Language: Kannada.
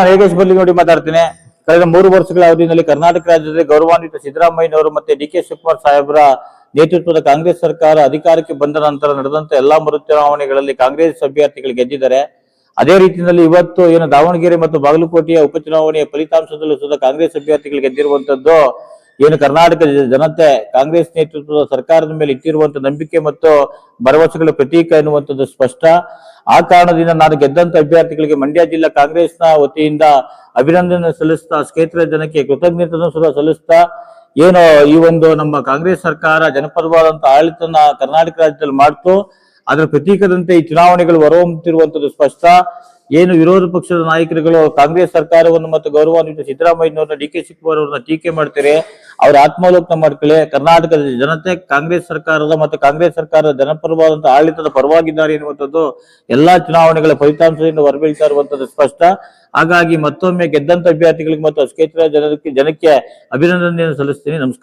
ಹೇಗೇಶ್ ಬರ್ಲಿ ನೋಡಿ ಮಾತಾಡ್ತೀನಿ. ಕಳೆದ 3 ವರ್ಷಗಳ ಅವಧಿಯಲ್ಲಿ ಕರ್ನಾಟಕ ರಾಜ್ಯದಲ್ಲಿ ಗೌರವಾನ್ವಿತ ಸಿದ್ದರಾಮಯ್ಯನವರು ಮತ್ತೆ ಡಿ.ಕೆ. ಶಿವಕುಮಾರ್ ಸಾಹೇಬರ ನೇತೃತ್ವದ ಕಾಂಗ್ರೆಸ್ ಸರ್ಕಾರ ಅಧಿಕಾರಕ್ಕೆ ಬಂದ ನಂತರ ನಡೆದಂತ ಎಲ್ಲಾ ಮರು ಚುನಾವಣೆಗಳಲ್ಲಿ ಕಾಂಗ್ರೆಸ್ ಅಭ್ಯರ್ಥಿಗಳು ಗೆದ್ದಿದ್ದಾರೆ. ಅದೇ ರೀತಿಯಲ್ಲಿ ಇವತ್ತು ಏನು ದಾವಣಗೆರೆ ಮತ್ತು ಬಾಗಲಕೋಟೆಯ ಉಪಚುನಾವಣೆಯ ಫಲಿತಾಂಶದಲ್ಲೂ ಸಹ ಕಾಂಗ್ರೆಸ್ ಅಭ್ಯರ್ಥಿಗಳು ಗೆದ್ದಿರುವಂತದ್ದು ಏನು ಕರ್ನಾಟಕದ ಜನತೆ ಕಾಂಗ್ರೆಸ್ ನೇತೃತ್ವದ ಸರ್ಕಾರದ ಮೇಲೆ ಇಟ್ಟಿರುವಂತ ನಂಬಿಕೆ ಮತ್ತು ಭರವಸೆಗಳ ಪ್ರತೀಕ ಎನ್ನುವಂಥದ್ದು ಸ್ಪಷ್ಟ. ಆ ಕಾರಣದಿಂದ ನಾನು ಗೆದ್ದಂತ ಅಭ್ಯರ್ಥಿಗಳಿಗೆ ಮಂಡ್ಯ ಜಿಲ್ಲಾ ಕಾಂಗ್ರೆಸ್ನ ವತಿಯಿಂದ ಅಭಿನಂದನೆ ಸಲ್ಲಿಸ್ತಾ, ಕ್ಷೇತ್ರದ ಜನಕ್ಕೆ ಕೃತಜ್ಞತೆಯನ್ನು ಸಹ ಸಲ್ಲಿಸ್ತಾ, ಏನು ಈ ಒಂದು ನಮ್ಮ ಕಾಂಗ್ರೆಸ್ ಸರ್ಕಾರ ಜನಪರವಾದಂತ ಆಡಳಿತನ ಕರ್ನಾಟಕ ರಾಜ್ಯದಲ್ಲಿ ಮಾಡ್ತು, ಅದರ ಪ್ರತೀಕದಂತೆ ಈ ಚುನಾವಣೆಗಳು ಹೊರಹೊಮ್ಮುತ್ತಿರುವಂತದ್ದು ಸ್ಪಷ್ಟ. ಏನು ವಿರೋಧ ಪಕ್ಷದ ನಾಯಕರುಗಳು ಕಾಂಗ್ರೆಸ್ ಸರ್ಕಾರವನ್ನು ಮತ್ತು ಗೌರವಾನ್ವಿತ ಸಿದ್ದರಾಮಯ್ಯನವರನ್ನ ಡಿ.ಕೆ. ಶಿವಕುಮಾರ್ ಅವರನ್ನ ಟೀಕೆ ಮಾಡ್ತಾರೆ, ಅವ್ರ ಆತ್ಮಾವಲೋಕನ ಮಾಡ್ಕೊಳ್ಳಿ. ಕರ್ನಾಟಕದ ಜನತೆ ಕಾಂಗ್ರೆಸ್ ಸರ್ಕಾರದ ಮತ್ತು ಕಾಂಗ್ರೆಸ್ ಸರ್ಕಾರದ ಜನಪರವಾದಂತಹ ಆಡಳಿತದ ಪರವಾಗಿದ್ದಾರೆ ಎನ್ನುವಂಥದ್ದು ಎಲ್ಲಾ ಚುನಾವಣೆಗಳ ಫಲಿತಾಂಶದಿಂದ ಹೊರಬೀಳ್ತಾ ಇರುವಂತದ್ದು ಸ್ಪಷ್ಟ. ಹಾಗಾಗಿ ಮತ್ತೊಮ್ಮೆ ಗೆದ್ದಂತ ಅಭ್ಯರ್ಥಿಗಳಿಗೆ ಮತ್ತು ಕ್ಷೇತ್ರದ ಜನಕ್ಕೆ ಅಭಿನಂದನೆಯನ್ನು ಸಲ್ಲಿಸ್ತೀನಿ. ನಮಸ್ಕಾರ.